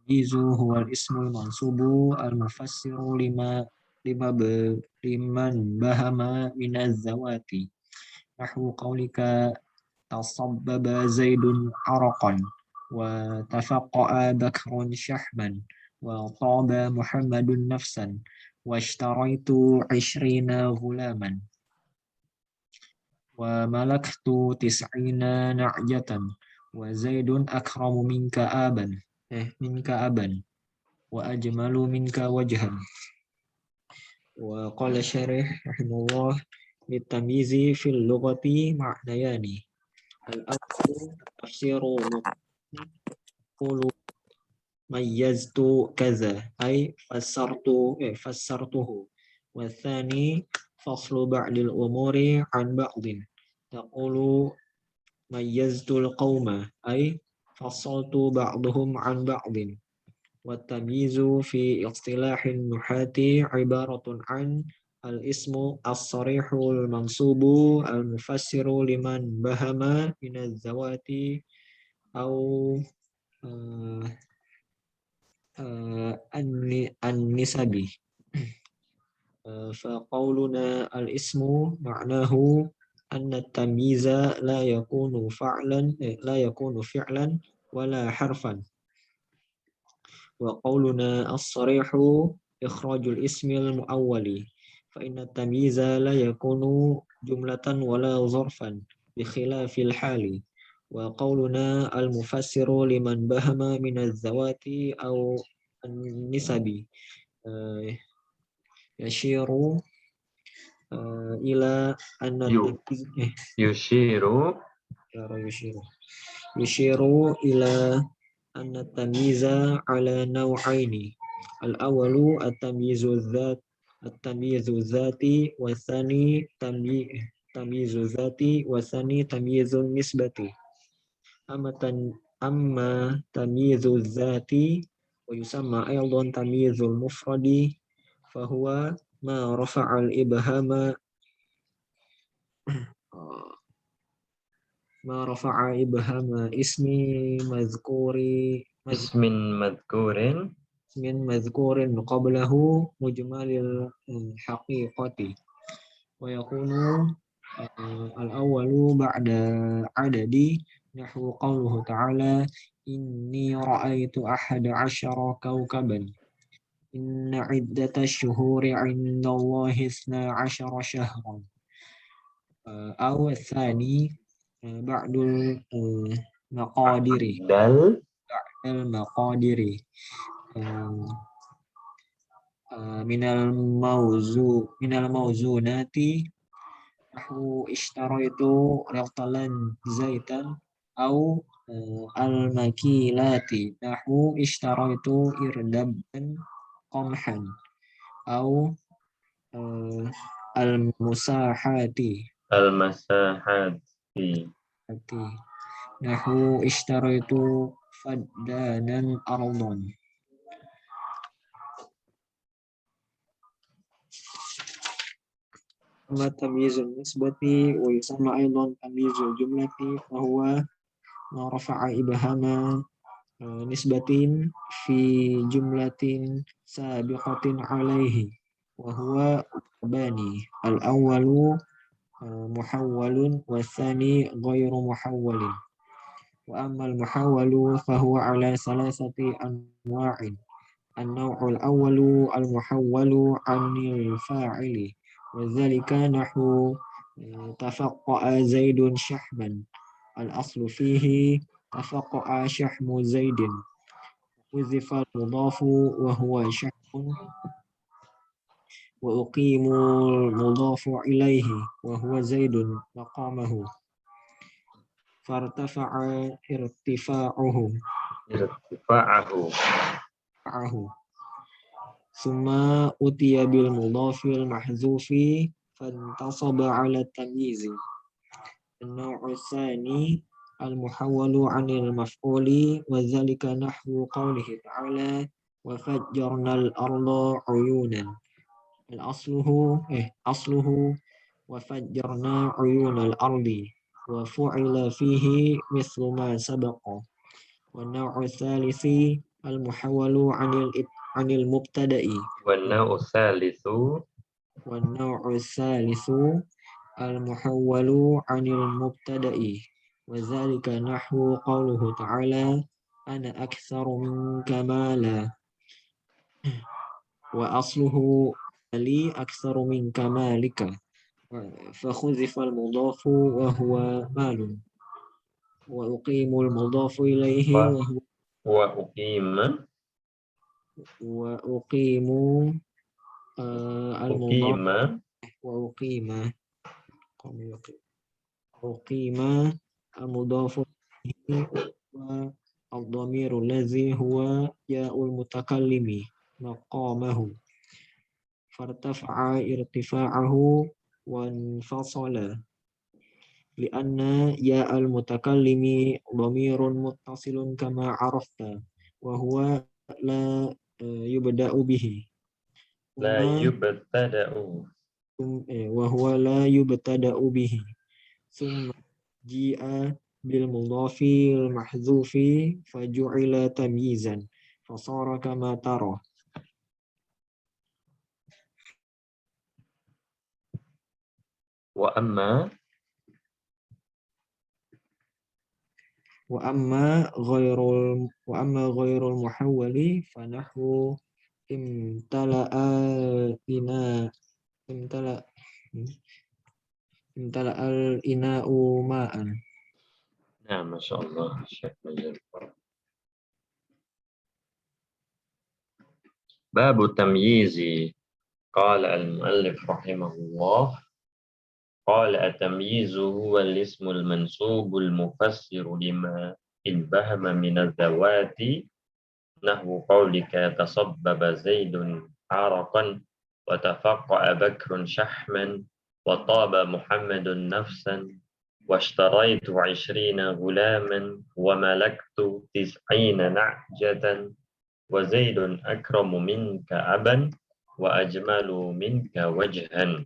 Izu huwa ismul mansubu al-mufassiru liman bahama minaz zawati. Nahu qawlika tasabbaba zaidun araqan wa tafaqqa'a bakrun syahman wa taba muhammadun nafsan wa ishtaraitu 'ishrina ghulaman wa malaktu tis'ina na'jatan wa zaidun akramu minka aban wa ajmalu minka wajhan. Wa qala syarih rahimahullah litamyizi fil lughati ma'nayani al-awwalu tafsiru qulu mayyaztu kaza ay fassartuhu wa thani faslu ba'dil umuri an ba'din taqulu mayyaztul qawma ay fassaltu ba'duhum an ba'din. والتمييز في اصطلاح النحاة عبارة عن الاسم الصريح المنصوب المفسر لمن بهم من الذوات أو النسب. فقولنا الاسم معناه أن التمييز لا يكون فعلا ولا حرفا. وقولنا الصريح إخراج الاسم المؤول فإن التمييز لا يكون جملة ولا ظرفا بخلاف الحال. وقولنا المفسر لمن بهم من الذوات أو النسب يشير إلى أن يشير إلى أن التمييز على نوعين. الأول التمييز الذاتي والثاني تمييز ذاتي والثاني تمييز نسبتي. أما تمييز الذاتي ويسمى أيضا تمييز المفرد فهو ما رفع الإبهام اسم مذكور قبله مجمل الحقيقة ويكون الأول بعد عدد نحو قوله تعالى إني رأيت 11 كوكبا إن عدة الشهور عند الله 12 شهرا. أو الثاني بعد المقادير من الموزونات نحو اشتريت رطلا زيتا أو المكيلات نحو اشتريت إردبا قمحا أو المساحات نحو اشتريت فدانا أرضا. أما تمييز النسبة ويسمى أيضا تمييز الجملة فهو ما رفع إبهام نسبة في جملة سابقة عليه وهو باني الأول محول والثاني غير محول. وأما المحول فهو على 3 أنواع. النوع الأول المحول عن الفاعل وذلك نحو تفقأ زيد شحما الأصل فيه تفقأ شحم زيد حذف المضاف وهو شحم وأقيم المضاف إليه وهو زيد مقامه فارتفع ارتفاعه ثم أتي بالمضاف المحذوف فانتصب على التمييز. النوع الثاني المحول عن المفعول وذلك نحو قوله تعالى وفجرنا الأرض عيونا أصله وفجرنا عيون الأرض وفعل فيه مثل ما سبق. والنوع الثالث al-muhawwalu anil mubtada'i. والنوع الثالث والنوع الثالث المحول عن المبتدأ وذلك نحو قوله تعالى أنا أكثر منك مالا وأصله لي أكثر منك مالك فخذف المضاف وهو مال وأقيم المضاف إليه وهو وأقيم وأقيم المضاف أقيم وأقيم أقيم المضاف إليه والضمير الذي هو ياء المتكلم مقامه فارتفع ارتفاعه وانفصل لأن ياء المتكلم ضمير متصل كما عرفت وهو لا يبدأ به لا يبتدأ وهو لا يبتدأ به ثم جيء بالمضاف المحذوف فجعل تمييزا فصار كما ترى وأما وأما غير المحول فنحو امتلأ الإناء امتلأ امتلأ الإناء ماء. نعم ما شاء الله شيخ مجد. باب التمييز قال المؤلف رحمه الله قال التمييز هو الاسم المنسوب المفسر لما انبهم من الذوات نحو قولك تصبب زيد عرقا وتفقأ بكر شحما وطاب محمد نفسا واشتريت 20 غلاما وملكت 90 نعجة وزيد أكرم منك أبا وأجمل منك وجها.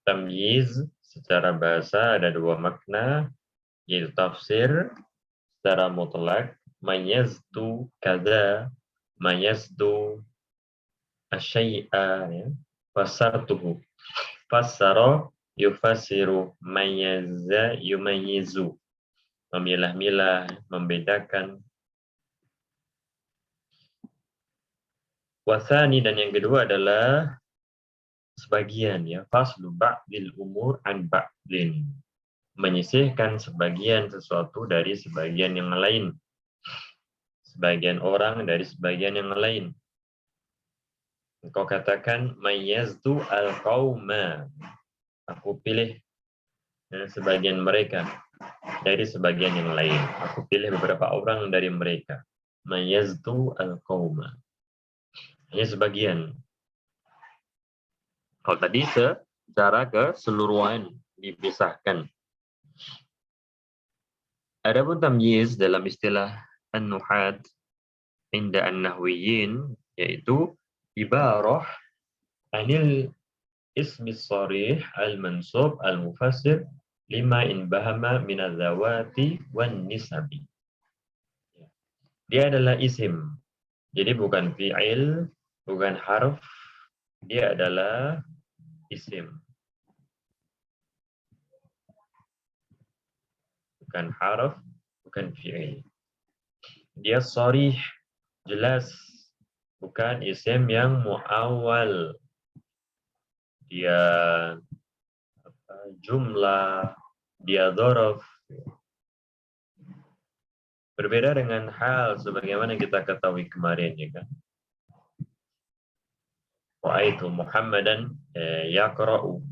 Tamyiz secara bahasa ada dua makna, yaitu tafsir secara mutlak, mayaztu kada, mayaztu asyai'a, ya. Fasartuhu. Fassara yufasiru, mayazza yumayizu. Memilah-milah, membedakan. Wasani dan yang kedua adalah sebagian, ya, faslu ba'dil umur an ba'din, menyisihkan sebagian sesuatu dari sebagian yang lain, sebagian orang dari sebagian yang lain. Engkau katakan mayyaztu al-qauma, aku pilih sebagian mereka dari sebagian yang lain, aku pilih beberapa orang dari mereka. Mayyaztu al-qauma, hanya sebagian. Kalau tadi secara keseluruhan dipisahkan. Adapun tamyiz dalam istilah an-nuhat inda an-nahwiyin yaitu ibarah anil ismi sharih al-mansub al-mufassir lima in bahama min az-zawati wan nisabi. Dia adalah isim. Jadi bukan fi'il, bukan harf, dia adalah isim. Bukan harf, bukan fi'il. Dia sharih, jelas, bukan isim yang muawwal. Dia jumlah, dia dzaraf. Berbeda dengan hal sebagaimana kita ketahui kemarin, ya kan? Ra'aitu Muhammadan yaqra'u.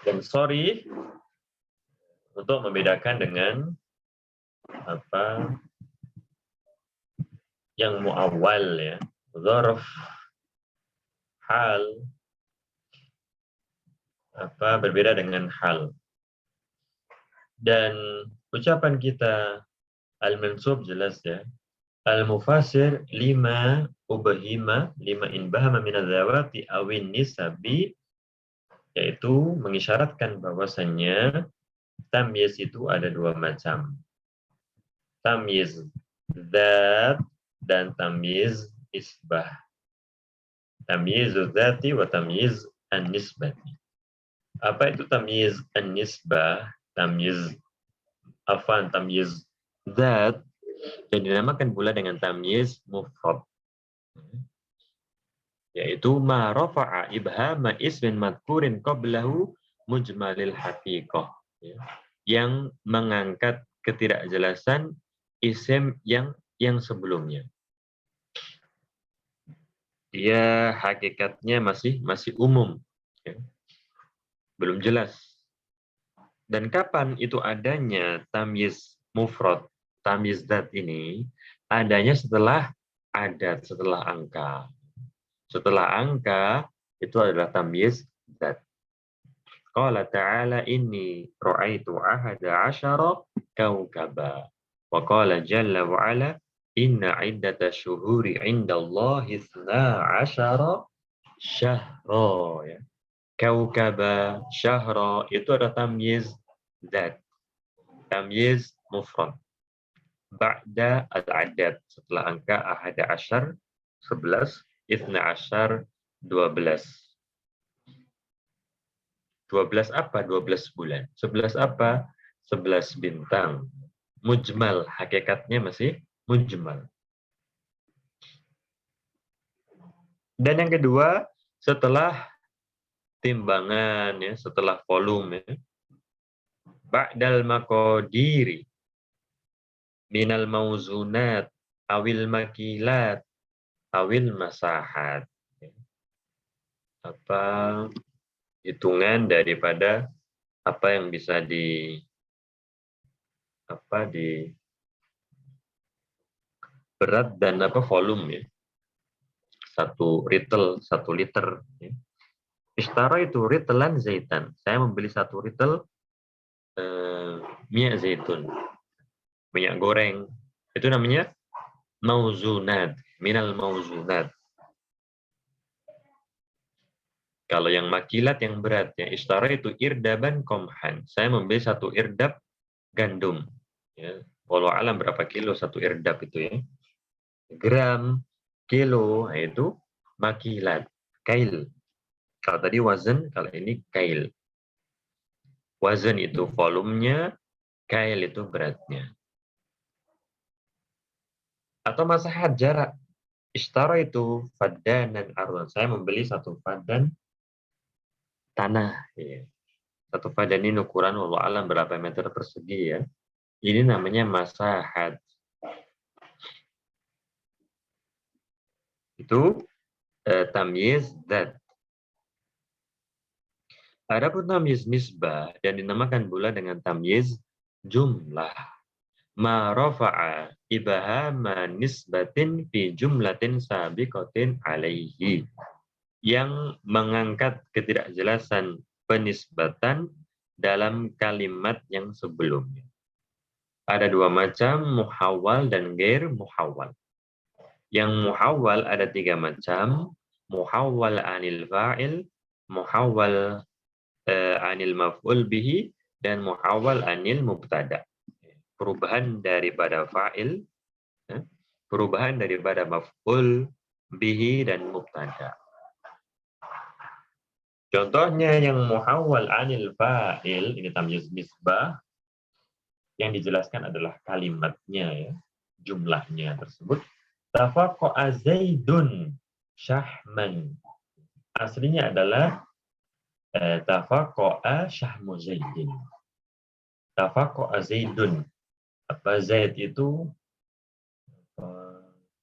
Dan sorry untuk membedakan dengan apa yang muawwal, ya, dzaraf, hal, apa berbeda dengan hal. Dan ucapan kita al-mansub jelas, ya. Al-mufassir lima ubahima, lima inbahama min az-zawati awin nisabi, yaitu mengisyaratkan bahwasannya tamyiz itu ada dua macam. tamyiz dzat dan tamyiz nisbah. Tamyiz dzati wa tamyiz an-nisbati. Apa itu tamyiz an-nisbah? Tamyiz tamyiz dzat yang dinamakan pula dengan tamyiz mufrad, yaitu ma rafa'a ibhama ismin madkurin qablahu mujmalil haqiqah, ya, yang mengangkat ketidakjelasan isim yang sebelumnya. Dia hakikatnya masih umum, ya, belum jelas. Dan kapan itu adanya tamyiz mufrad, tamyiz dzat ini? Adanya setelah adat, setelah angka. Setelah angka itu adalah tamyiz dzat. Qala ta'ala inni ra'aitu ahada asyara kawkaba. Wa qala jalla wa ala inna iddata syuhuri indallahi 12 syahra, ya. Kawkaba, syahra itu ada tamyiz dzat. Tamyiz mufrad. Ba'da al-adad, setelah angka ahada asyar 11, ithna asyar 12. 12 apa? 12 bulan. 11 apa? 11 bintang. Mujmal, hakikatnya masih mujmal. Dan yang kedua, setelah timbangan, ya, setelah volume, ya. Ba'dal maqadiri minal mauzunat awil makilat awil masahat. Apa hitungan daripada apa yang bisa di berat dan volume, ya. 1 ritel, 1 liter, ya. Ishtara itu ritelan zaitan. Saya membeli 1 ritel minyak zaitun, minyak goreng. Itu namanya mauzunat, minal mauzunat. Kalau yang makilat, yang berat, ya, ishtara itu irdaban komhan. Saya membeli 1 irdab gandum. Ya. Walau alam berapa kilo 1 irdab itu, ya. Gram, kilo, itu makilat, kail. Kalau tadi wazan, kalau ini kail. Wazan itu volumenya, kail itu beratnya. Atau masahat jarak. Ishtara itu faddanan arwan. Saya membeli 1 faddan tanah. Ya. 1 faddan ini ukuran walau alam berapa meter persegi, ya. Ini namanya masahat. Itu tamyiz dzat. Adapun tamyiz nisbah dan dinamakan pula dengan tamyiz jumlah. Ma rafa'a ibhama nisbatin fi jumlatin sabiqatin alaihi. Yang mengangkat ketidakjelasan penisbatan dalam kalimat yang sebelumnya. Ada 2 macam, muhawwal dan ghair muhawwal. Yang muhawwal ada 3 macam, muhawwal anil fa'il, muhawwal anil maf'ul bihi, dan muhawwal anil mubtada. Perubahan daripada fa'il, perubahan daripada maf'ul bihi dan mubtada. Contohnya yang muhawwal anil fa'il, ini tamyiz nisbah, yang dijelaskan adalah kalimatnya, ya, jumlahnya tersebut. Tafaqa'a Zaidun syahman. Aslinya adalah tafaqa'a syahmu Zaidin. Tafaqa'a Zaidun. Apa Zaid itu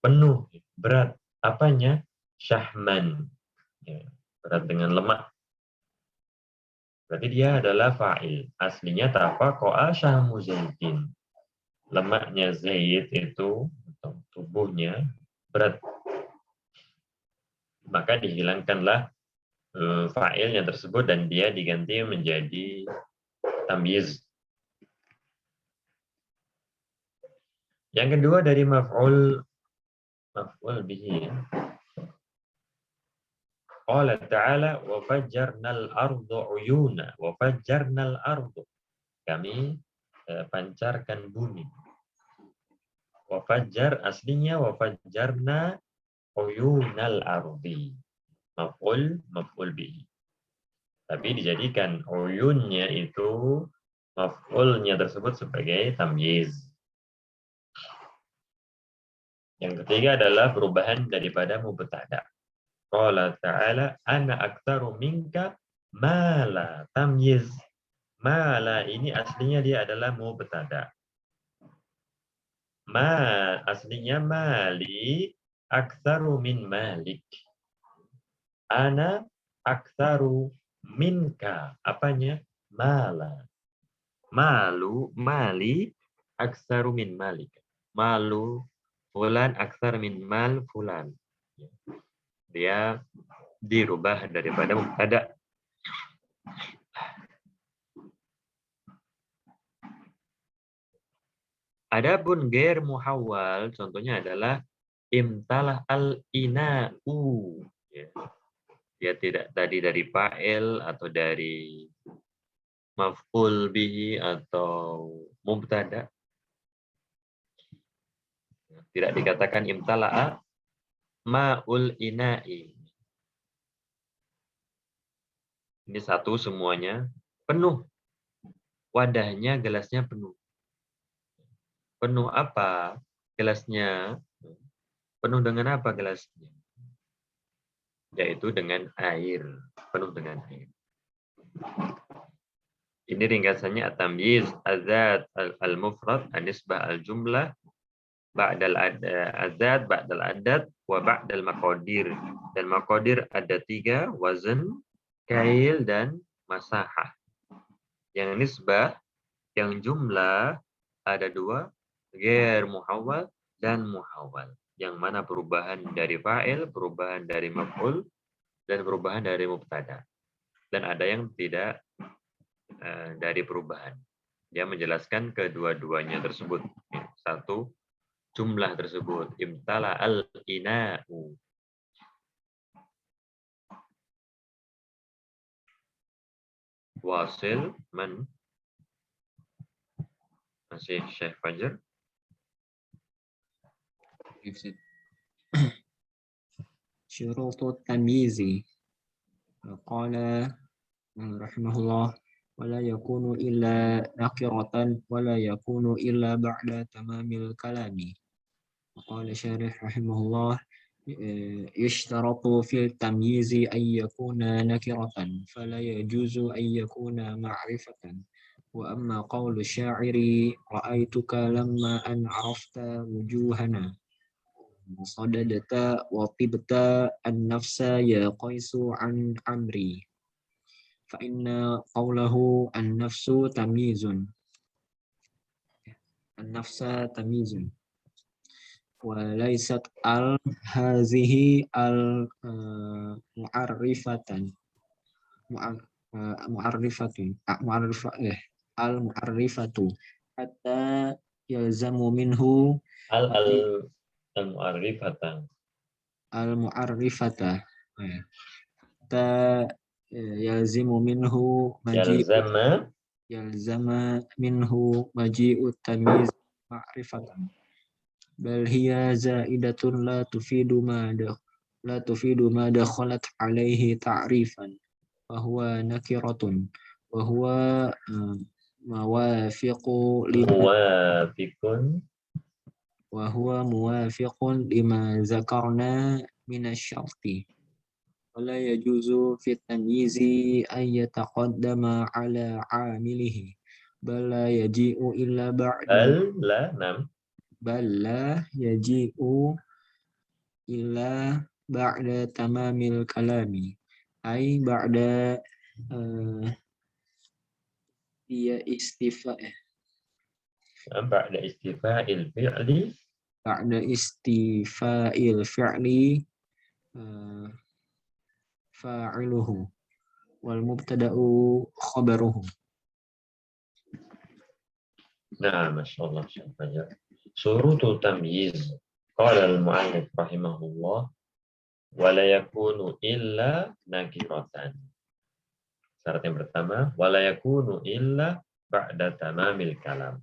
penuh, berat. Apanya? Syahman. Ya, berat dengan lemak. Berarti dia adalah fa'il. Aslinya tafaqa'a syahmu Zaidin. Lemaknya Zaid itu, tubuhnya berat. Maka dihilangkanlah fa'ilnya tersebut dan dia diganti menjadi tamyiz. Yang kedua dari maf'ul bihi. Qala ta'ala wa fajjarnal ardu uyuna, wa fajjarnal ardu. Kami pancarkan bumi. Wafajjar aslinya wafajjarna uyunal ardi. Maf'ul bihi. Tapi dijadikan uyunnya itu maf'ulnya tersebut sebagai tamyiz. Yang ketiga adalah perubahan daripada mubtada. Qala ta'ala ana aktsaru minka mala, tamyiz. Mala ini aslinya dia adalah mubtada. Ma aslinya mali aktsaru min malik. Ana aktsaru minka. Apanya? Mala. Malu, mali aktsaru min malik. Malu fulan aktsar min mal fulan. Dia dirubah daripada mubtada. Adapun ghair muhawwal contohnya adalah imtalah al-ina'u. Ya. Dia tidak tadi dari fa'il atau dari maf'ul bihi atau mubtada. Tidak dikatakan imtala'a ma'ul ina'i. Ini satu semuanya penuh. Wadahnya, gelasnya penuh. Penuh apa gelasnya? Penuh dengan apa gelasnya? Yaitu dengan air. Penuh dengan air. Ini ringkasannya at-tamyiz, azad, al-mufrad, an-nisbah, al-jumlah, ba'dal azad, ba'dal adad, wa ba'dal maqadir. Dan maqadir ada 3, wazn, kail, dan masahah. Yang nisbah, yang jumlah ada 2, ghair muhawwal dan muhawwal. Yang mana perubahan dari fa'il, perubahan dari maf'ul, dan perubahan dari mubtada. Dan ada yang tidak dari perubahan. Dia menjelaskan kedua-duanya tersebut. Satu, jumlah tersebut. Imtala al-ina'u. Wasil, man? Masih Syekh Fajar? Syurutu tamyizi. Qala rahimahullah wala yakunu illa nakiratan wala yakunu illa ba'da tamamil kalami. Qala syarih rahimahullah يشترط في التمييز أن يكون نكرة فلا يجوز أن يكون معرفة وأما قول الشاعر رأيتك لما أن عرفت وجوهنا صددت وطبت النفس يا قيس عن عمري فإن قوله النفس تمييز النفس تمييز وليست هذه المعرفة المعرفة حتى يلزم منه المعرفة حتى يلزم منه يلزم منه مجيء التمييز معرفة بل هي زائدة لا تفيد ما دخلت عليه تعريفا فهو نكرة وهو موافق لما ذكرنا من الشرط ولا يجوز في التمييز أن يتقدم على عامله بل لا يجيء إلا بعد بل لا يجيء إلا بعد تمام الكلام أي بعد استيفاء الفعل فاعله والمبتدأ خبره. نعم ما شاء الله شيخ فجر. شروط التمييز قال المؤلف رحمه الله ولا يكون إلا نكرة. Syarat yang pertama wala yakunu illa ba'da tamamil kalam.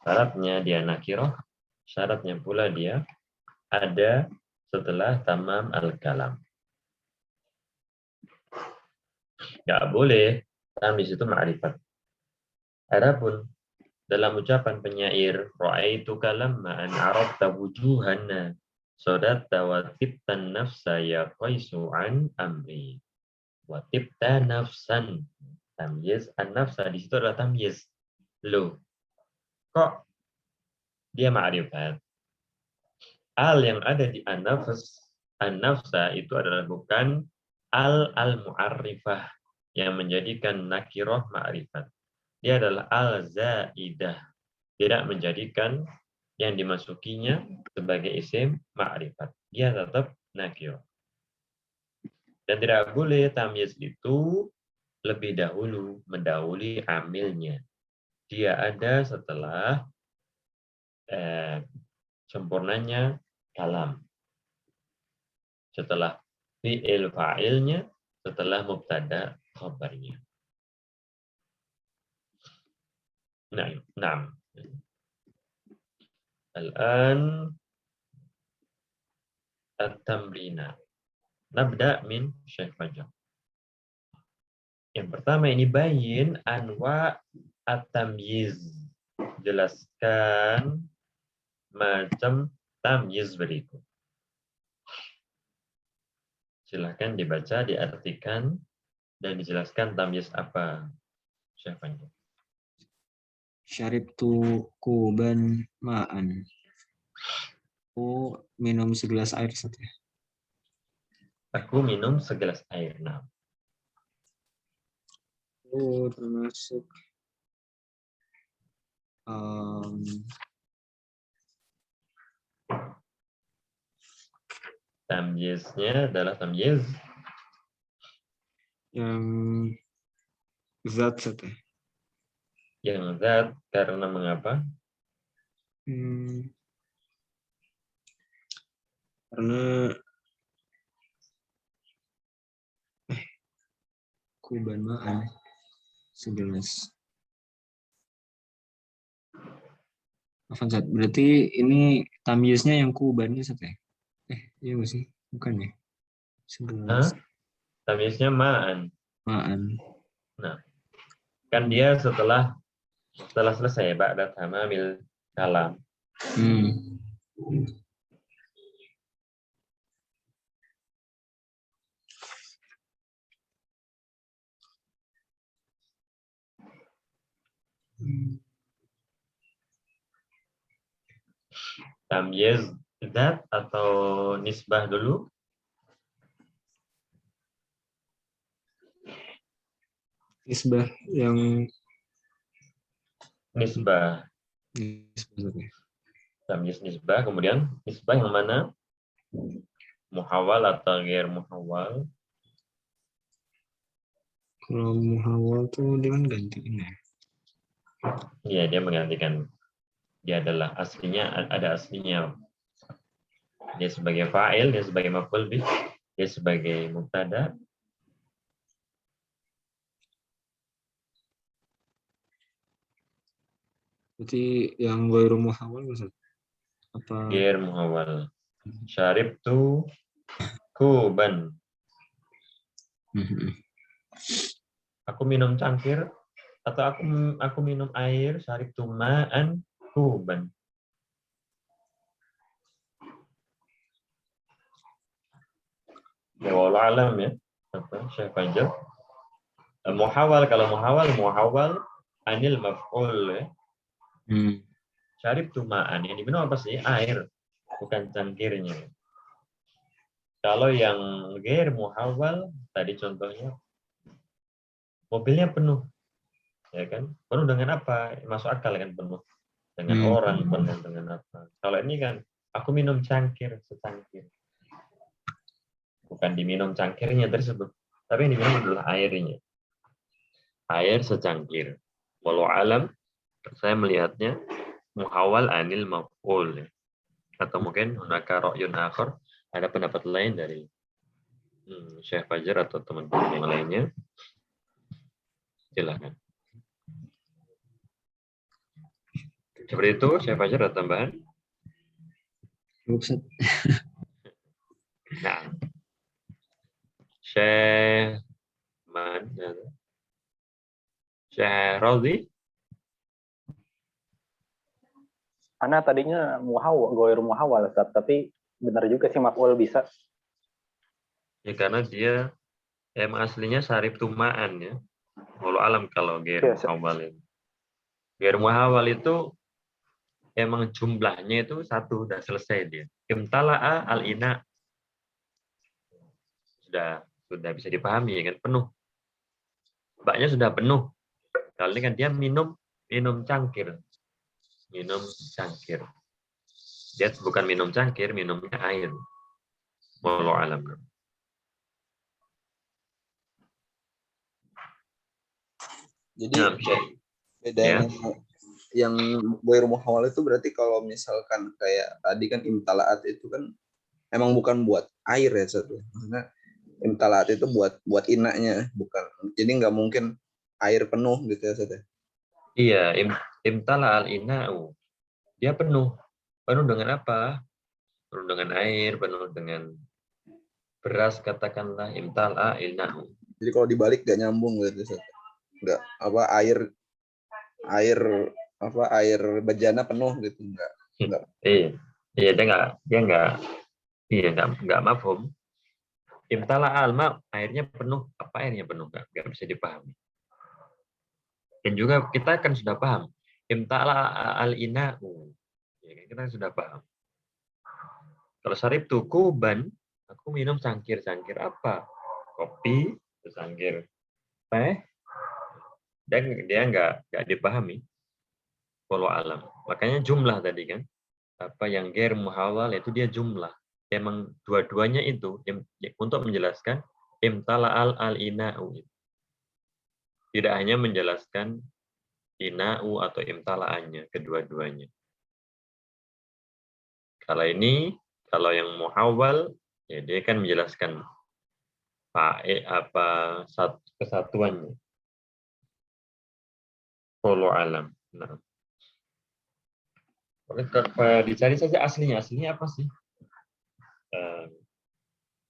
Syaratnya dia nakirah syaratnya pula dia ada setelah tamam al-kalam. Nggak boleh tamyiz itu ma'rifat. Adapun dalam ucapan penyair, ra'aitu kalamma an arabta wujuhanna sadatta wa tibtan nafsa ya qaisu an amri. Wa tibta nafsan. Tamyiz an-nafsa di situ adalah tamyiz. Loh, kok dia ma'rifat? Al yang ada di an-nafsa itu adalah bukan al-mu'arrifah yang menjadikan nakiroh ma'rifat. Dia adalah al-zaidah, tidak menjadikan yang dimasukinya sebagai isim ma'rifat. Dia tetap nakiroh. Dan tidak boleh tamyiz itu lebih dahulu mendahului amilnya. Dia ada setelah sempurnanya kalam. Setelah fi'il fa'ilnya, setelah mubtada khabarnya. Nah. Al-an at-tamrina. Nabda min Syekh Fajar. Yang pertama ini bayin anwa at-tamyiz. Jelaskan macam tamyiz berikut. Silahkan dibaca, diartikan, dan dijelaskan tamyiz apa. Syekh Fajar. Syaribtu kuban ma'an. Aku minum segelas air saja. Aku minum segelas air. Nah. Oh, termasuk tamyiznya adalah tamyiz yang zat saja. Yang zat karena mengapa? Karena kuban ma'an segelas. Zat. Berarti ini tamyiznya yang kubannya saja. Iya nggak sih? Bukan ya? Segelas. Tamyiznya ma'an. Ma'an. Nah, kan dia setelah selesai ba'da tamamil kalam. Tamyiz zat atau nisbah dulu? Nisbah yang Nisbah. Tamyiz nisbah, kemudian nisbah yang mana? Muhawal atau ghair muhawal? Kalau muhawal tuh dia kan gantiin ya. Iya, dia menggantikan. Dia adalah aslinya, ada aslinya. Dia sebagai fa'il, dia sebagai maf'ul bih, dia sebagai mubtada. Berarti yang ghairu muhawal maksud apa? Ghair muhawal. Syaribtu kuban. Aku minum cangkir atau aku minum air. Syaribtu ma'an kuban. Ya wallahu alam ya. Apa Syekh Fajar? Muhawal, kalau muhawal anil maf'ul ya. Syaribtu ma'an, yang diminum apa sih? Air, bukan cangkirnya. Kalau yang ghair muhawal, tadi contohnya mobilnya penuh, ya kan? Penuh dengan apa? Masuk akal kan, penuh dengan orang, penuh dengan apa? Kalau ini kan, aku minum cangkir secangkir, bukan diminum cangkirnya tersebut, tapi yang diminum adalah airnya, air secangkir. Walau alam, saya melihatnya muhawal anil maf'ul, atau mungkin hunaka ra'yun akhar, ada pendapat lain dari Syekh Fajar atau teman-teman yang lainnya. Silakan. Seperti itu, Syekh Fajar ada tambahan? Ustaz. Nah, Syekh mana? Syekh Razi. Ana tadinya goir muhawal, Ustaz, tapi benar juga sih maf'ul bisa. Ya karena dia emang aslinya sarif tumaan ya. Walau alam kalau gair Iya, Ustaz. muhawal itu. Gair muhawal itu emang jumlahnya itu satu, udah selesai dia. Imtala'a al-ina. Sudah bisa dipahami ya kan, penuh. Baknya sudah penuh. Kali ini kan dia minum cangkir. Minum cangkir. Dia bukan minum cangkir, minumnya air. Walau alam. Jadi Nah, Syekh. bedanya yang goir muhawal itu berarti kalau misalkan kayak tadi kan imtalaat itu kan emang bukan buat air ya satu. Maksudnya imtalaat itu buat inaknya, bukan. Jadi nggak mungkin air penuh gitu ya satu. Iya, imtala al-ina'u. Dia penuh. Penuh dengan apa? Penuh dengan air, penuh dengan beras, katakanlah imtala al-ina'u. Jadi kalau dibalik nggak nyambung gitu satu. Nggak apa air air bejana penuh gitu nggak. Iya, dia nggak mafhum. Imtala al-ma, airnya penuh. Apa airnya penuh? Nggak bisa dipahami. Dan juga kita kan sudah paham. Imtala al-ina'u. Ya, kita sudah paham. Kalau sarip tuh kuban, aku minum cangkir apa? Kopi, cangkir teh, dan dia nggak dipahami. Walau alam. Makanya jumlah tadi kan, apa yang gair muhawal itu dia jumlah. Emang dua-duanya itu untuk menjelaskan imtala al-ina'u. Tidak hanya menjelaskan ina'u atau imtala'annya, kedua-duanya. Kalau yang muhawal, ya dia kan menjelaskan kesatuannya. Wallahu alam. Nah. Dicari saja aslinya. Aslinya apa sih?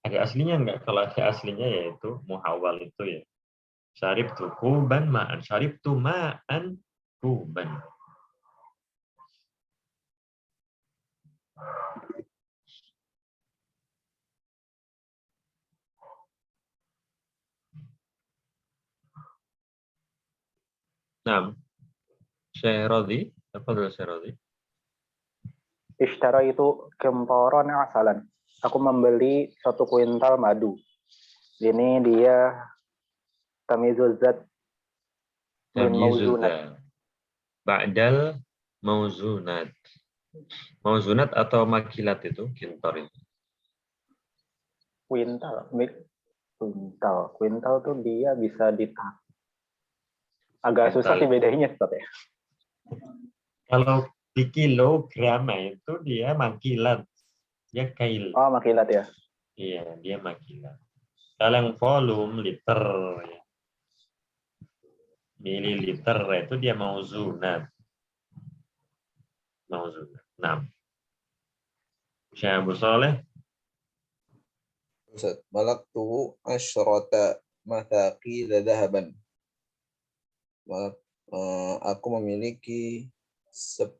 Ada aslinya enggak? Kalau ada aslinya yaitu muhawal itu ya. Syaribtu kuban ma'an. Syaribtu ma'an kuban. Nah, Syekh Radhi, apa dulu Syekh Radhi? Ishtara itu kemporon asalan. Aku membeli 1 kuintal madu. Ini dia tamizuz zat min mauzunat. Ba'dal mauzunat. Mauzunat atau makilat itu, kintor itu. Kuintal tuh dia bisa ditak. Agak susah sih bedanya, Ustaz ya. Kalau di kilogram itu dia makilat. Dia kail. Oh, makilat ya. Iya, dia makilat. Kalau yang volume liter ya. Mililiter itu dia mauzunat. Mauzunat. Nah. Syekh Abu Saleh. Ustaz, malaktu asyrata mathaqil dhahaban. Aku memiliki 10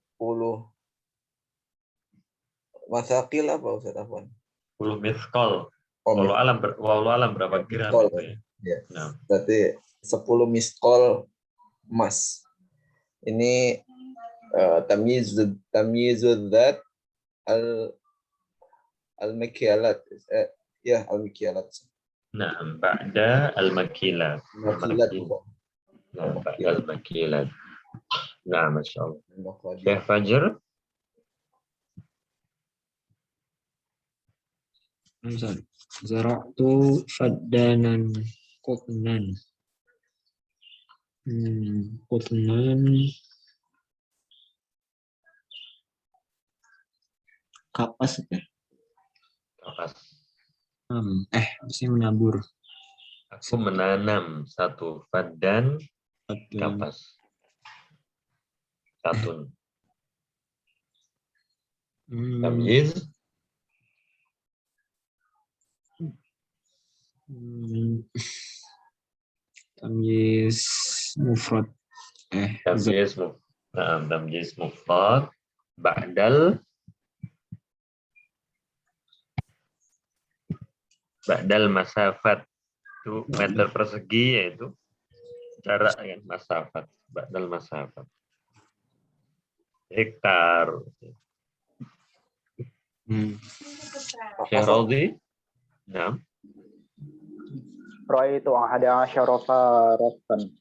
mathaqil apa Ustaz? 10 miskol. Oh, Walau alam berapa gram itu ya. Ya. Nah. Berarti 10 miskol emas. Ini tamyizud dzat al-makyalat. Ya, al-makyalat. Nah, ba'da al-makilat. Nah, ba'da al-makilat. Nah, Masya Allah. Syekh Fajr. Zara'tu faddanan qutnan. Qutnan kapas ya? Kapas. Harusnya menabur. Aku menanam 1 faddan kapas. Katun. Tamyiz Tamyiz mufrad. Tamyiz tamyiz mufrad ba'dal masafat. Itu meter persegi, yaitu jarak kan, masafat. Ba'dal masafat. Hektar. Syekh Raudi. Nah. Roy itu ada syarafa rotan.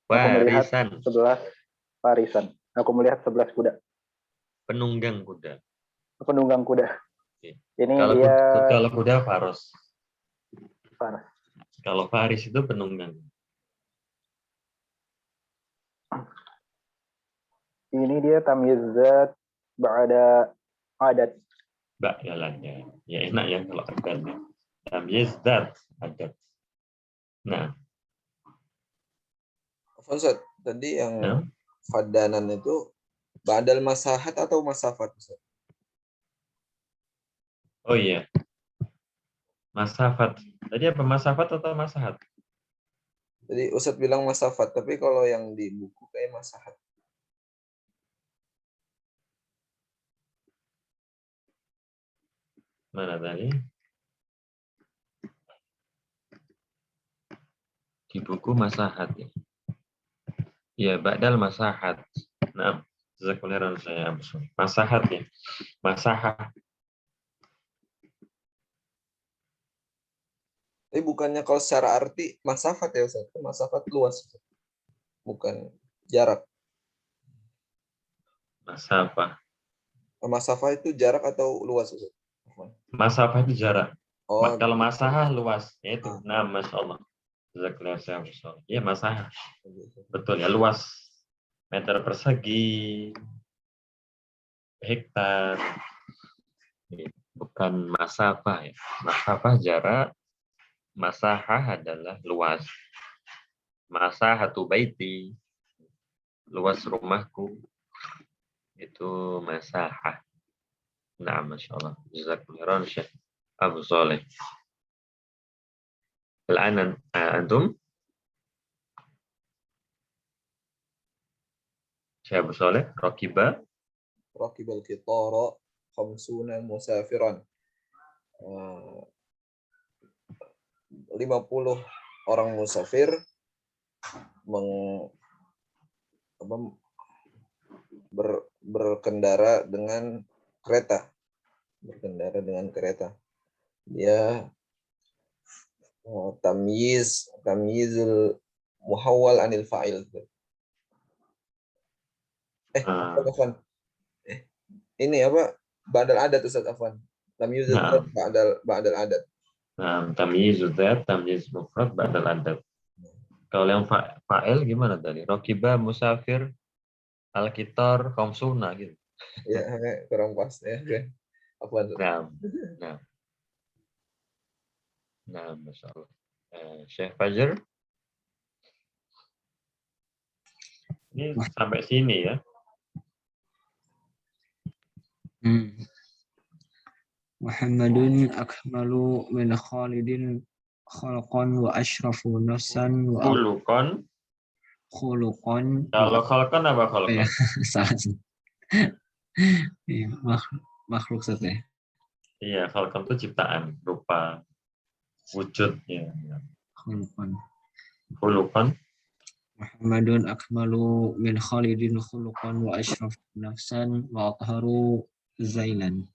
Aku melihat Warisan. 11 warisan. Aku melihat 11 kuda. Penunggang kuda. Penunggang kuda. Oke. Ini Kalau dia kalau kuda faros. faras. Kalau faris itu penunggang. Ini dia tamyiz zat ba'da adat. Jalannya. Ya enak ya kalau adatnya. Tamyiz zat adat. Nah, Ustaz, tadi yang nah. fadanan itu badal masahat atau masafat, Ustaz? Oh iya. Masafat. Tadi apa, masafat atau masahat? Jadi Ustaz bilang masafat, tapi kalau yang di buku kayak masahat. Mana tadi? Di buku masahat ya. Ya, ba'dal masahat. Nah, jazakumullah saya masahat ya. Masahah. Tapi bukannya kalau secara arti masafat ya Ustaz? Masafat luas, Ustaz. Bukan jarak. Masafah. Masafah itu jarak atau luas, Ustaz? Masafah itu jarak. Oh, Kalau masahah luas, yaitu. Ah. Nah, Masya Allah. Jazakumullah saya. Ya, masahah. Betul ya, luas. Meter persegi. Hektar. Bukan masafah ya. Masafah jarak. Masahah adalah luas. Masahatu baiti. Luas rumahku. Itu masahah. Nah, Masya Allah. Jazakumullah Syekh Abu Saleh. Al-anan antum? Syekh Abu Saleh, Rakiba. Rakibal qitara khamsuna musafiran. 50 orang musafir berkendara dengan kereta. Dia tamyizul muhawwal anil fa'il. Afwan. Ini apa? Ba'dal adat Ustaz, afwan. Tamyizul ba'dal adat. Nah, tamyiz dzat, tamyiz mufrad ba'dal adad. Kalau yang fa'il gimana tadi? Rakiba, musafir, al-kitar, khamsuna gitu. Ya, kurang pas ya. Afwan. Nah, Masya Allah. Syekh Fajar. Ini sampai sini ya. Muhammadun akmalu min Khalidin khalqan wa ashrafu nafsan wa Khuluqan. Kalau khalqan apa khalqan? Salah. Iya, makhluk saja. Iya, khalqan itu ciptaan, rupa, wujud ya. Khuluqan. Muhammadun akmalu min Khalidin khuluqan wa ashrafu nafsan wa atharu zailan.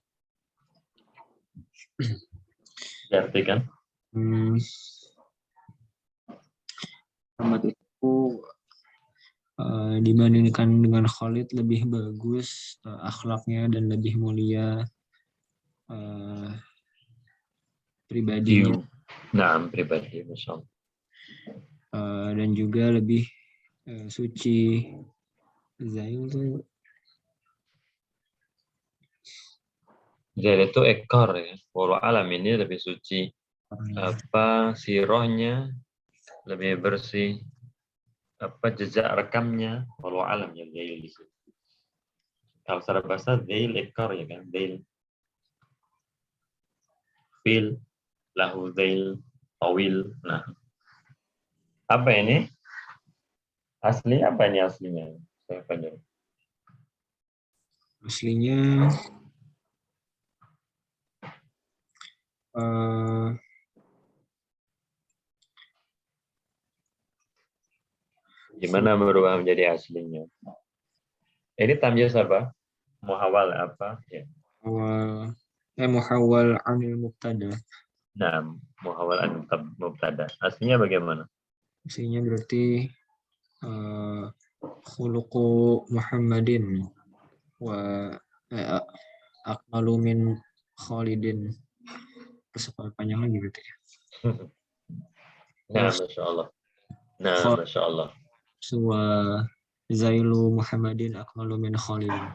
Diartikan. Muhammad itu dibandingkan dengan Khalid lebih bagus akhlaknya dan lebih mulia pribadinya. Nah, pribadi, Masya Allah. Dan juga lebih suci. Zail itu Zail itu ekor ya. Walau alam ini lebih suci. Apa sirohnya lebih bersih. Apa jejak rekamnya, walau alam ya Zail di situ. Kalau secara bahasa Zail ekor ya kan, Zail. Fil lahu Zail. tawil. Nah, apa ini? Asli apa ini aslinya? Saya Fajar. Aslinya eh, Gimana berubah menjadi aslinya? Ini tamyiz apa? Muhawal apa? Ya. muhawwal anil mubtada. Nah, muhawal an mubtada. Aslinya bagaimana? Aslinya berarti khuluqu Muhammadin wa eh, akmalu min Khalidin. Terus apa panjang lagi berarti ya? Nah, Masya Allah. Nah, Masya Allah. Wa zailu Muhammadin akmalu min Khalidin.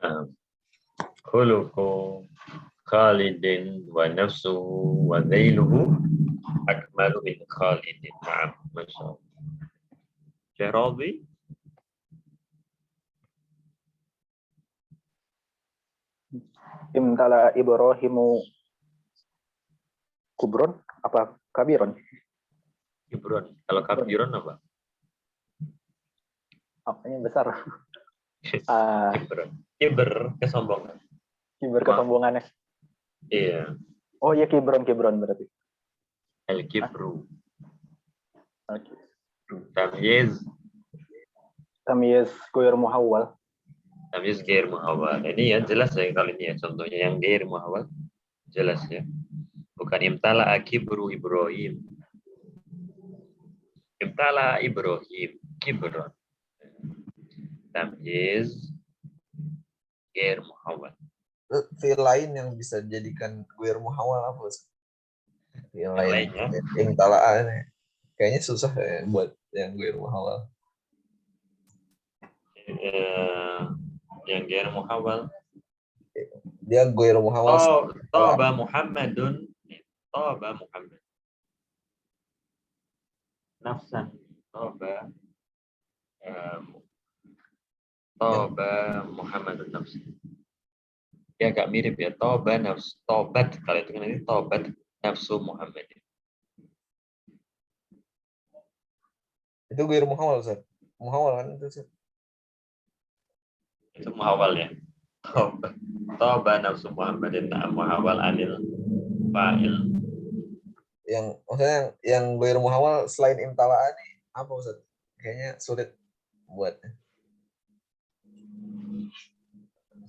Nah, khuluqu Khalidin wa nafsuhu wa dhailuhu akmalu min Khalidin. Nah, Masya Allah. Syekh Radhi? Imtala Ibrahimu kubron apa kabiron? Kibron. Kalau kabiron apa? Apanya besar? Ah, Kibron. Kiber, kesombongan. kiber kesombongannya. Iya. Oh iya kibron berarti. Al-kibru. Oke. Tamyiz. Tamyiz ghair muhawwal. Tamyiz gair muhawal. Ini ya jelas ya kalau ini ya. Contohnya yang gair muhawal. Jelas ya. Bukan imtala akibru Ibrahim. Imtala Ibrahim. Kibron. Tamyiz gair muhawal. Fi'il lain yang bisa dijadikan guir muhawal apa? Fi'il lain lainnya? yang talaan ya. Kayaknya susah ya buat yang guir muhawal. Yang gair muhawal. Dia guir muhawal. Toba Muhammadun. Toba Muhammad. Nafsan. Toba. Toba Muhammadun nafsan. Ya agak mirip ya. Toba nafs. Tobat. Kalau itu kan ini tobat nafsu Muhammad. Itu guir muhawal, Ustaz. Muhawal kan itu, Ustaz. Itu muhawal ya. Toba nafsu Muhammadin na'am muhawal anil fa'il. Yang maksudnya yang guir muhawal selain imtalaan nih apa, Ustaz? Kayaknya sulit buat.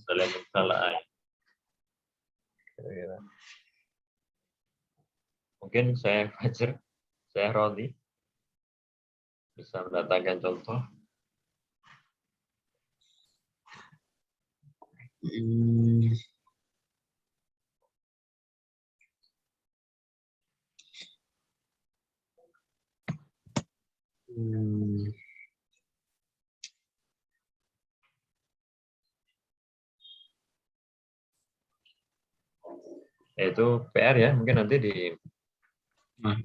Selain salah. Kira-kira. Mungkin saya Fajar, saya Rodi bisa mendatangkan contoh. Itu PR ya, mungkin nanti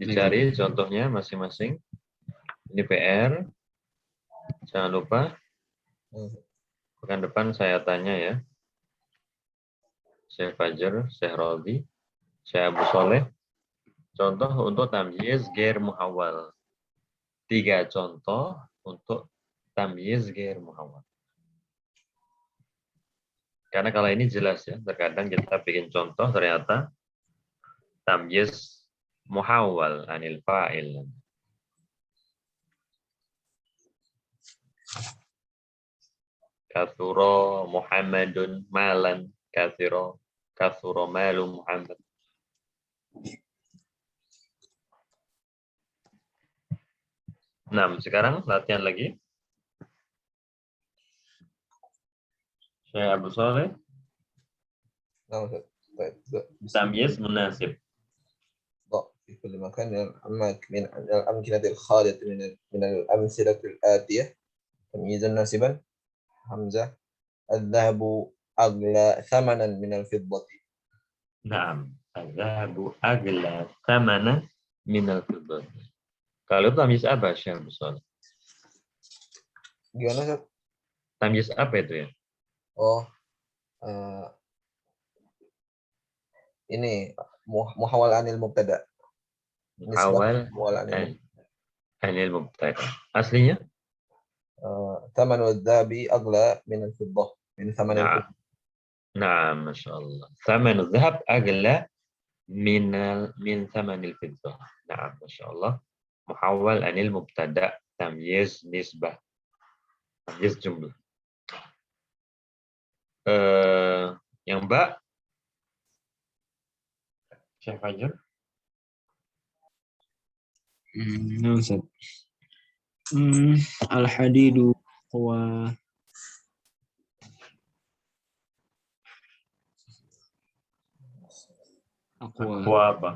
dicari contohnya masing-masing. Ini PR. Jangan lupa pekan depan saya tanya ya. Syekh Fajar, Syekh Rodi, Syekh Abu Soleh. Contoh untuk tamyiz gair muhawal. 3 contoh untuk tamyiz gair muhawal. Karena kalau ini jelas ya, terkadang kita bikin contoh ternyata tamyiz muhawal anil fa'il. Kathuro Muhammadun malan kathuro malu Muhammad. Nah, sekarang latihan lagi. Saya Abu Soleh. Tamyiz munasib. في كل مكان من الأمكنة الخالية من الأمثلة الآتية تمييزا ناسبا همزة الذهب أغلى ثمنا من الفضة. نعم الذهب أغلى ثمنا من الفضة. Kalau tamyiz apa Syekh Abu Soleh? Gimana, Ustaz? Tamyiz apa itu ya? Oh, ini muhawal anil mubtada. muhawwal anil mubtada. Aslinya? ثمن الذهب أغلى من الفضة من ثمن Nah, الفضة. nah, masya Allah. Thaman dhahab agla min thamanil fiddah. Nah, masya Allah. Muhawwal anil mubtada, tamyiz nisbah, tamyiz jumlah. Yang Mbak, Syekh Fajar. Nah, Ustaz. Al-hadidu wa aqwa. Aqwa apa?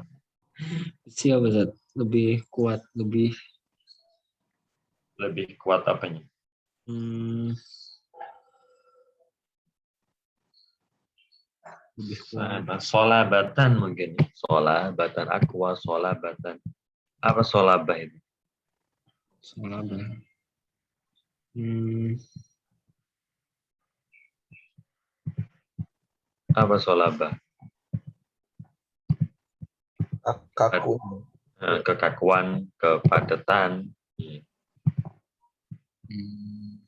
Siapa, Ustaz? Lebih kuat, lebih Lebih kuat apanya? lebih kuat. Solabatan mungkin. Solabatan, aqwa, solabatan. Apa solabah itu? Solabah. Apa solabah? Kaku. Kekakuan, kepadatan.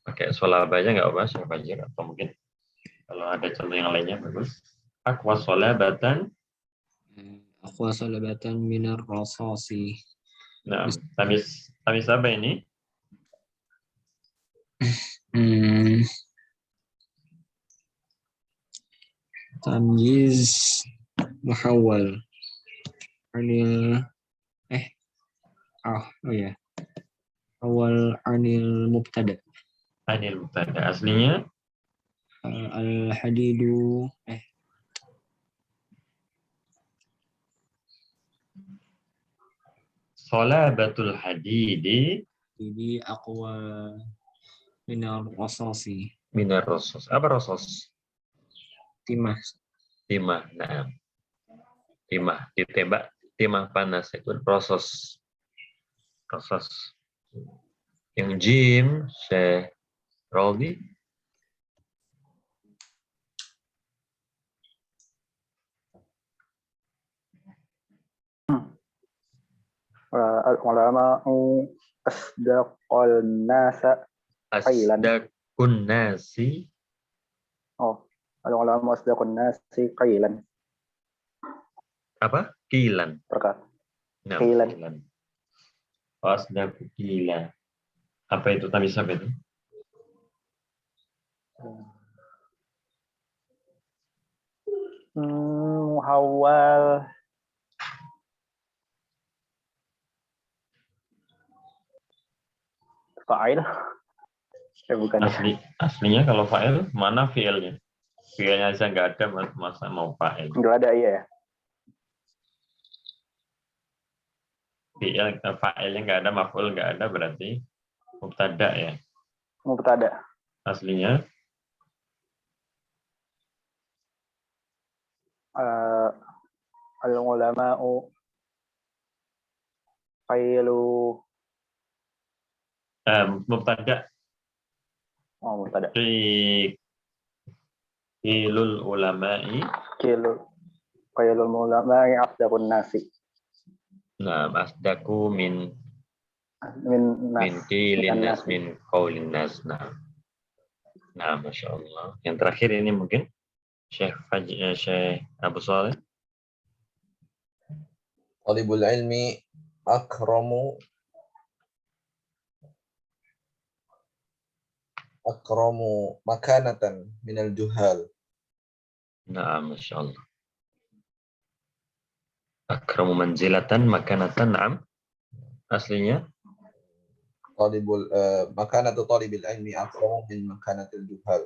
Pakai solabah aja nggak apa, Syekh Fajar, atau mungkin kalau ada contoh yang lainnya bagus. Aqwa solabatan. Aqwa solabatan minar rasasi. Nah, tamis apa ini? Tamyiz muhawwal anil oh ya, awal anil mubtada. Anil mubtada. Aslinya Al-hadidu solabatul hadidi jadi aqwa minar rasasi. minar rosos. Apa rosos? Timah. Timah. Nah, timah ditembak, timah panas itu rosos. Rosos. Yang jim, Syekh Roldi. Al-ulama'u asdaqal nasa qailan. Asdaqun nasi. Oh, al-ulama'u asdaqun nasi qailan. Apa? Kilan. Perkata. Nah, Kilan. kilan. Asdaqu kilan. Apa itu tamis apa itu? Muhawwal fa'il. Bukan. Aslinya kalau fa'il mana fi'ilnya? Fi'ilnya aja nggak ada, masa mau fa'il? Nggak ada, iya ya. Fi'il fa'ilnya nggak ada, maf'ul nggak ada, berarti mubtada ya. Mubtada. Aslinya al-ulama'u qailu. mubtada. Oh, mubtada. Qilul ulama'i. Qailul ulama'i asdaqun nasi. Nah, asdaku min Nas. qilin nas, min qaulin nas. Nah, Masya Allah. Yang terakhir ini mungkin Syekh Abu Saleh. Talibul ilmi akramu makanatan minal juhal. Nah, Masya Allah. Akramu manzilatan makanatan, na'am. Aslinya makanatu talibil ilmi akramu min makanatil juhal.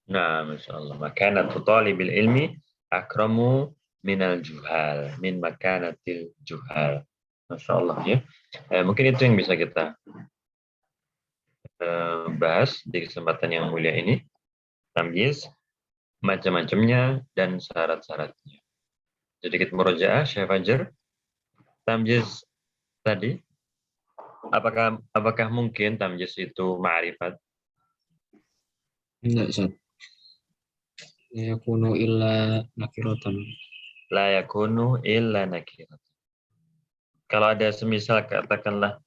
nah, Masya Allah. Makanatu talibil ilmi akramu minal juhal. Min makanatil juhal. Masya Allah ya. Mungkin itu yang bisa kita bahas di kesempatan yang mulia ini. Tamyiz, macam-macamnya, dan syarat-syaratnya. Sedikit murojaah, Syekh Fajar. Tamyiz tadi, apakah mungkin tamyiz itu ma'rifat? Enggak, Ustaz. Yakunu illa nakiratan. La yakunu illa nakiratan. Kalau ada semisal katakanlah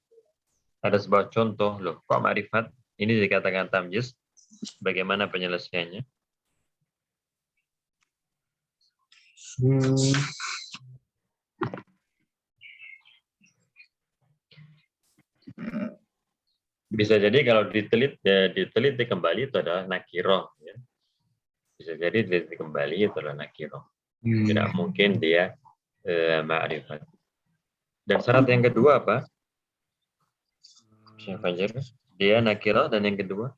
ada sebuah contoh, loh kok ma'rifat ini dikatakan tamyiz, bagaimana penyelesaiannya? Bisa jadi kalau diteliti kembali itu adalah nakiroh. Ya. Bisa jadi diteliti kembali itu adalah nakiroh. Tidak mungkin dia ma'rifat. Dan syarat yang kedua apa? Syekh Fajar, dia nakiroh, dan yang kedua?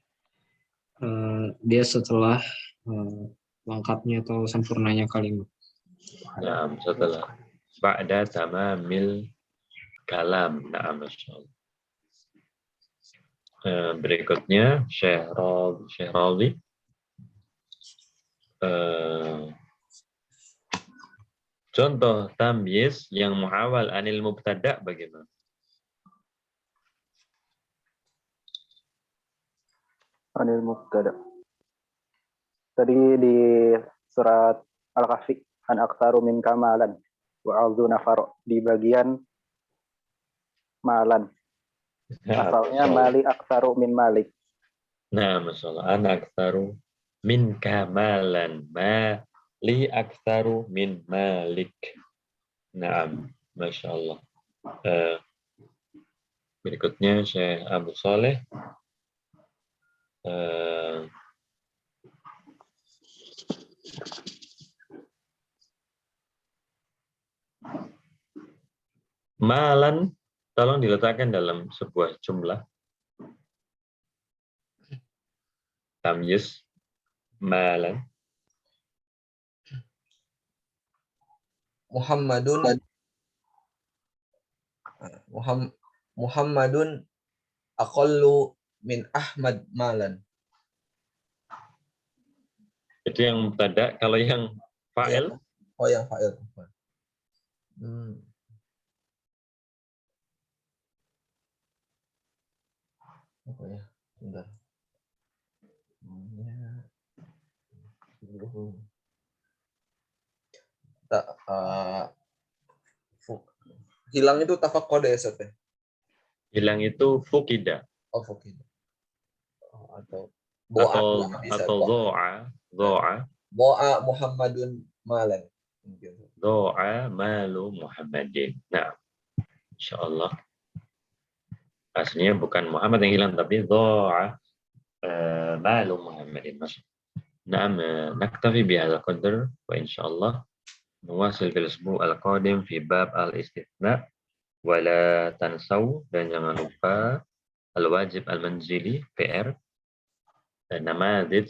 Dia setelah lengkapnya atau sempurnanya kalimat. Nah, setelah ba'da tamamil kalam. Nah, masyaallah. Berikutnya Syekh Rawi. Contoh tamyiz yang muawal anil mubtada bagaimana? Anil mubtada. Tadi di surat Al-Kahfi, an aktsaru min kamalan wa alzu nafar, di bagian malan. Asalnya mali aktsaru min malik. Nah, masalah ana aktsaru min kamalan, mali aktsaru min malik. Naam, masyaallah. Berikutnya Syekh Abu Saleh. Malan tolong diletakkan dalam sebuah jumlah. Tamyiz malan. Muhammadun aqallu min Ahmad malan. Itu yang mubtada. Kalau yang fa'il? Oh, yang fa'il. Apa ya? Bentar. Hilang itu tafaqqada ya, Ustaz? Hilang itu fukida. Oh, fukida. Atau doa. Doa Muhammadun malan. Doa malu Muhammadin. Nah, insyaallah. Aslinya bukan Muhammad yang hilang, tapi doa malu Muhammadin. Nah, naktafi bihadzal qadar wa insyaallah nuwasil fil usbu' al-qadim fi bab al-istithna wa la tansaw, dan jangan lupa al-wajib al-manzili PR namadij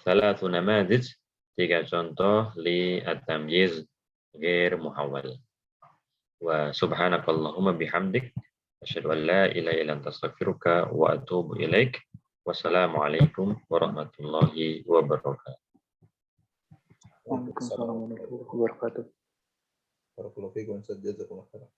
salatu namadij, 3 contoh li at-tamyiz ghair muhawwal. Wa subhanakallahumma bihamdik asyhadu an la ilaha illa anta astaghfiruka wa atubu ilaik. Wassalamualaikum warahmatullahi wabarakatuh. Waalaikumsalam warahmatullahi wabarakatuh. Barakallahu fiikum, Ustaz. Jazakumullah khairan.